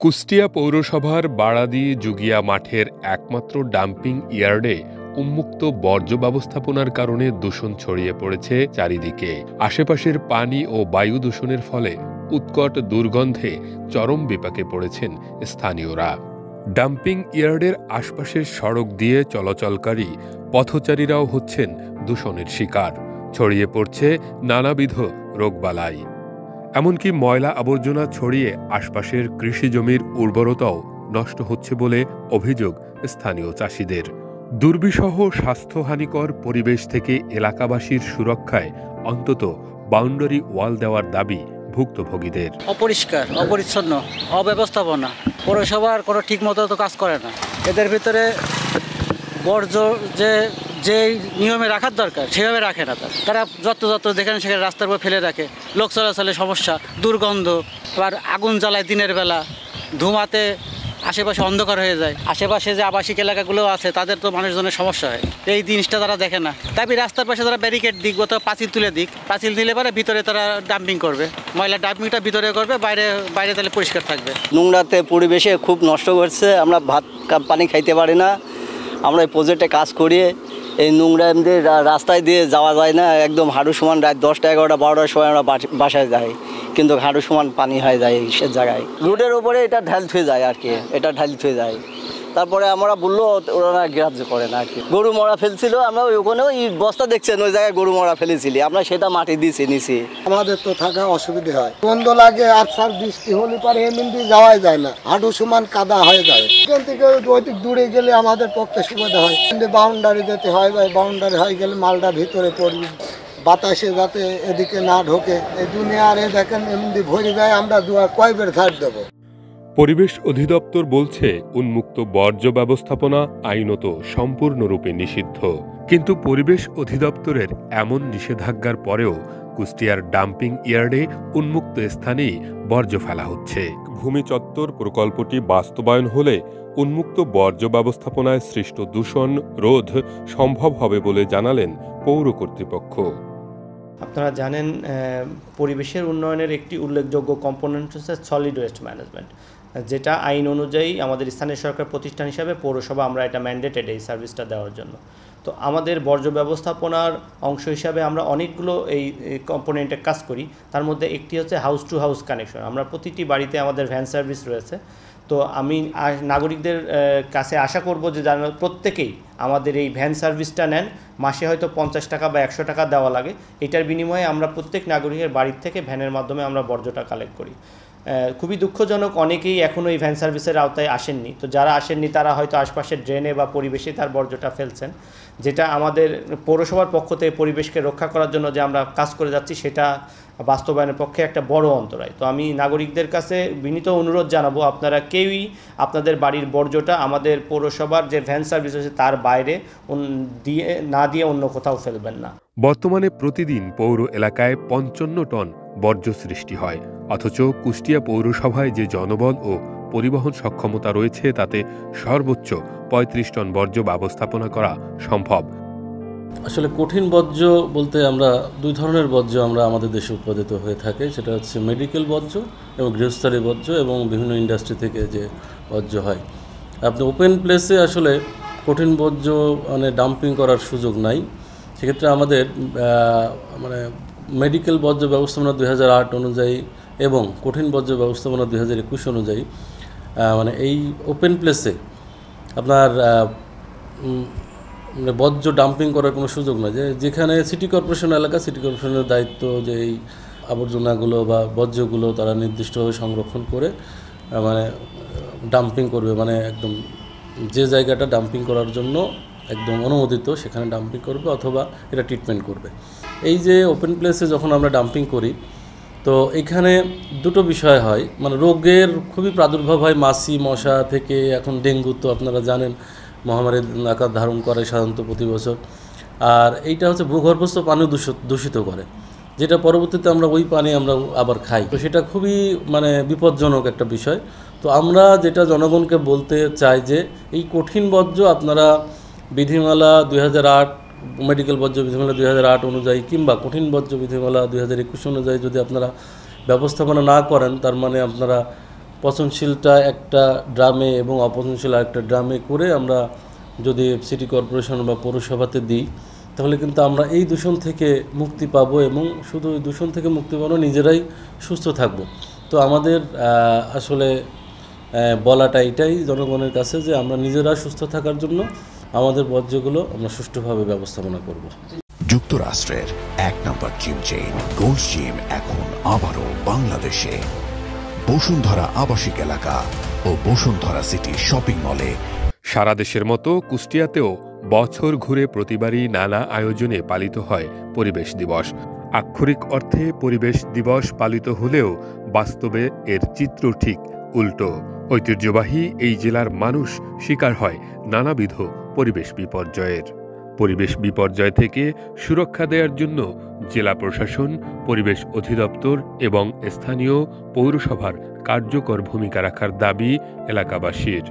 কুষ্টিয়া পৌরসভার বাড়াদি জুগিয়া মাঠের একমাত্র ডাম্পিং ইয়ার্ডে উন্মুক্ত বর্জ্য ব্যবস্থাপনার কারণে দূষণ ছড়িয়ে পড়েছে চারিদিকে। আশেপাশের পানি ও বায়ু দূষণের ফলে উৎকট দুর্গন্ধে চরম বিপাকে পড়েছেন স্থানীয়রা। ডাম্পিং ইয়ার্ডের আশপাশের সড়ক দিয়ে চলাচলকারী পথচারীরাও হচ্ছেন দূষণের শিকার। ছড়িয়ে পড়ছে নানাবিধ রোগবালাই। এমনকি ময়লা আবর্জনা ছড়িয়ে আশপাশের কৃষিজমির উর্বরতাও নষ্ট হচ্ছে বলে অভিযোগ স্থানীয় চাষিদের। দুর্বিষহ স্বাস্থ্যহানিকর পরিবেশ থেকে এলাকাবাসীর সুরক্ষায় অন্তত বাউন্ডারি ওয়াল দেওয়ার দাবি ভুক্তভোগীদের। অপরিষ্কার, অপরিচ্ছন্ন, অব্যবস্থাপনা, পৌরসভার কোনো ঠিক মতো তো কাজ করে না। এদের ভিতরে বর্জ্য যে নিয়মে রাখার দরকার সেভাবে রাখে না। তারা যত যেখানে সেখানে রাস্তার উপর ফেলে রাখে। লোক চলাচলের সমস্যা, দুর্গন্ধ, আবার আগুন জ্বালায় দিনের বেলা, ধুমাতে আশেপাশে অন্ধকার হয়ে যায়। আশেপাশে যে আবাসিক এলাকাগুলো আছে তাদের তো মানুষজনের সমস্যা হয়। এই জিনিসটা তারা দেখে না। তাই রাস্তার পাশে তারা ব্যারিকেড দিক বা পাঁচিল তুলে দিক, পাঁচিল দিলে পরে ভিতরে তারা ডাম্পিং করবে। ময়লা ডাম্পিংটা ভিতরে করবে, বাইরে তাহলে পরিষ্কার থাকবে। নোংরাতে পরিবেশে খুব নষ্ট করছে। আমরা ভাত পানি খাইতে পারি না। আমরা এই প্রজেক্টে কাজ করি, এই নোংরা এমনি রাস্তায় দিয়ে যাওয়া যায় না। একদম হাঁটু সমান রাত 10টা 11টা 12টার সময় আমরা বাসায় যাই, কিন্তু হাঁটু সমান পানি হয়ে যায় সে জায়গায়। রোডের উপরে এটা ঢাল থুয়ে যায় আর কি, এটা ঢাল থুয়ে যায়। তারপরে আমরা বললো ওরা গ্রাহ্য করে না আর কি। গরু মরা ফেলছিল, আমরা ওখানেও বস্তা দেখছেন ওই জায়গায় গরু মরা ফেলেছিলি, আমরা সেটা মাটি দিয়েছি নিছি। আমাদের তো থাকা অসুবিধা হয়, গন্ধ লাগে। আর সার বৃষ্টি হলে পরে এমনি যাওয়াই যায় না, হাঁটু সমান কাদা হয়ে যায়। এখান থেকে অধিক দূরে গেলে আমাদের পক্ষে সুবিধা হয়। বাউন্ডারি যেতে হয়, বাউন্ডারি হয়ে গেলে মালটা ভিতরে পড়বে, বাতাসে যাতে এদিকে না ঢোকে। এই দুনিয়ার দেখেন এমনি ভরে যায়, আমরা কয় বের ধার দেবো। পরিবেশ অধিদপ্তর বলছে উন্মুক্ত বর্জ্য ব্যবস্থাপনা আইনত সম্পূর্ণরূপে নিষিদ্ধ। কিন্তু পরিবেশ অধিদপ্তরের এমন নিষেধাজ্ঞার পরেও কুষ্টিয়ার ডাম্পিং ইয়ার্ডে উন্মুক্ত স্থানেই বর্জ্য ফেলা হচ্ছে। ভূমি চত্বর প্রকল্পটি বাস্তবায়ন হলে উন্মুক্ত বর্জ্য ব্যবস্থাপনায় সৃষ্ট দূষণ রোধ সম্ভব হবে বলে জানালেন পৌর কর্তৃপক্ষ। আপনারা জানেন, পরিবেশের উন্নয়নের একটি উল্লেখযোগ্য কম্পোনেন্ট হচ্ছে সলিড ওয়েস্ট ম্যানেজমেন্ট, যেটা আইন অনুযায়ী আমাদের স্থানীয় সরকার প্রতিষ্ঠান হিসাবে পৌরসভা আমরা এটা ম্যান্ডেটেড এই সার্ভিসটা দেওয়ার জন্য। তো আমাদের বর্জ্য ব্যবস্থাপনার অংশ হিসাবে আমরা অনেকগুলো এই কম্পোনেন্টে কাজ করি। তার মধ্যে একটি হচ্ছে হাউস টু হাউস কানেকশন। আমরা প্রতিটি বাড়িতে আমাদের ভ্যান সার্ভিস রয়েছে। তো আমি নাগরিকদের কাছে আশা করব যে যেন প্রত্যেকেই আমাদের এই ভ্যান সার্ভিসটা নেন। মাসে হয়তো 50 টাকা বা 100 টাকা দেওয়া লাগে। এটার বিনিময়ে আমরা প্রত্যেক নাগরিকের বাড়ির থেকে ভ্যানের মাধ্যমে আমরা বর্জ্যটা কালেক্ট করি। খুবই দুঃখজনক, অনেকেই এখনও এই ভ্যান সার্ভিসের আওতায় আসেননি। তো যারা আসেননি তারা হয়তো আশপাশের ড্রেনে বা পরিবেশে তার বর্জ্যটা ফেলছেন, যেটা আমাদের পৌরসভার পক্ষ থেকে পরিবেশকে রক্ষা করার জন্য যে আমরা কাজ করে যাচ্ছি সেটা বাস্তবায়নের পক্ষে একটা বড় অন্তরায়। তো আমি নাগরিকদের কাছে বিনীত অনুরোধ জানাবো, আপনারা কেউই আপনাদের বাড়ির বর্জ্যটা আমাদের পৌরসভার যে ভ্যান সার্ভিস আছে তার বাইরে দিয়ে অন্য কোথাও ফেলবেন না। বর্তমানে প্রতিদিন পৌর এলাকায় 55 টন বর্জ্য সৃষ্টি হয়, অথচ কুষ্টিয়া পৌরসভায় যে জনবল ও পরিবহন সক্ষমতা রয়েছে তাতে সর্বোচ্চ 35 টন বর্জ্য ব্যবস্থাপনা করা সম্ভব। আসলে কঠিন বর্জ্য বলতে আমরা দুই ধরনের বর্জ্য আমরা আমাদের দেশে উৎপাদিত হয়ে থাকে, সেটা হচ্ছে মেডিকেল বর্জ্য এবং গৃহস্থালী বর্জ্য এবং বিভিন্ন ইন্ডাস্ট্রি থেকে যে বর্জ্য হয়। আপনি ওপেন প্লেসে আসলে কঠিন বর্জ্য ডাম্পিং করার সুযোগ নাই। সেক্ষেত্রে আমাদের মেডিকেল বর্জ্য ব্যবস্থাপনা 2008 অনুযায়ী এবং কঠিন বর্জ্য ব্যবস্থাপনা 2021 অনুযায়ী এই ওপেন প্লেসে আপনার বর্জ্য ডাম্পিং করার কোনো সুযোগ নয়। যেখানে সিটি কর্পোরেশন এলাকা, সিটি কর্পোরেশনের দায়িত্ব যে এই আবর্জনাগুলো বা বর্জ্যগুলো তারা নির্দিষ্টভাবে সংরক্ষণ করে ডাম্পিং করবে, একদম যে জায়গাটা ডাম্পিং করার জন্য একদম অনুমোদিত সেখানে ডাম্পিং করবে অথবা এটা ট্রিটমেন্ট করবে। এই যে ওপেন প্লেসে যখন আমরা ডাম্পিং করি তো এখানে দুটো বিষয় হয়, রোগের খুবই প্রাদুর্ভাব হয় মাছি মশা থেকে। এখন ডেঙ্গু তো আপনারা জানেন মহামারীর আকার ধারণ করে সাধারণত প্রতি বছর। আর এইটা হচ্ছে ভূগর্ভস্থ পানি দূষিত করে, যেটা পরবর্তীতে আমরা ওই পানি আমরা আবার খাই। তো সেটা খুবই বিপজ্জনক একটা বিষয়। তো আমরা যেটা জনগণকে বলতে চাই যে এই কঠিন বর্জ্য আপনারা বিধিমালা 2008 মেডিকেল বর্জ্য বিধিমালা 2008 অনুযায়ী কিংবা কঠিন বর্জ্য বিধিমালা 2021 অনুযায়ী যদি আপনারা ব্যবস্থাপনা না করেন, তার আপনারা পচনশীলটা একটা ড্রামে এবং অপচনশীল আরেকটা ড্রামে করে আমরা যদি সিটি কর্পোরেশন বা পৌরসভাতে দিই, তাহলে কিন্তু আমরা এই দূষণ থেকে মুক্তি পাবো এবং শুধু এই দূষণ থেকে মুক্তি পাবো, নিজেরাই সুস্থ থাকবো। তো আমাদের আসলে বলাটা এটাই জনগণের কাছে যে আমরা নিজেরা সুস্থ থাকার জন্য আমাদের বর্জ্যগুলো আমরা সুষ্ঠুভাবে ব্যবস্থাপনা করব। যুক্তরাষ্ট্রের 1 নম্বর জিম চেইন গোল্ডস জিম এখন আবারও বাংলাদেশে। বসুন্ধরা আবাসিক এলাকা ও বসুন্ধরা সিটি শপিং মলে। সারা দেশের মতো কুষ্টিয়াতেও বছর ঘুরে প্রতিবারই নানা আয়োজনে পালিত হয় পরিবেশ দিবস। আক্ষরিক অর্থে পরিবেশ দিবস পালিত হলেও বাস্তবে এর চিত্র ঠিক উল্টো। ঐতিহ্যবাহী এই জেলার মানুষ শিকার হয় নানাবিধ পরিবেশ বিপর্যয়ের। পরিবেশ বিপর্যয় থেকে সুরক্ষা দেওয়ার জন্য জেলা প্রশাসন, পরিবেশ অধিদপ্তর এবং স্থানীয় পৌরসভার কার্যকর ভূমিকা রাখার দাবি এলাকাবাসীর।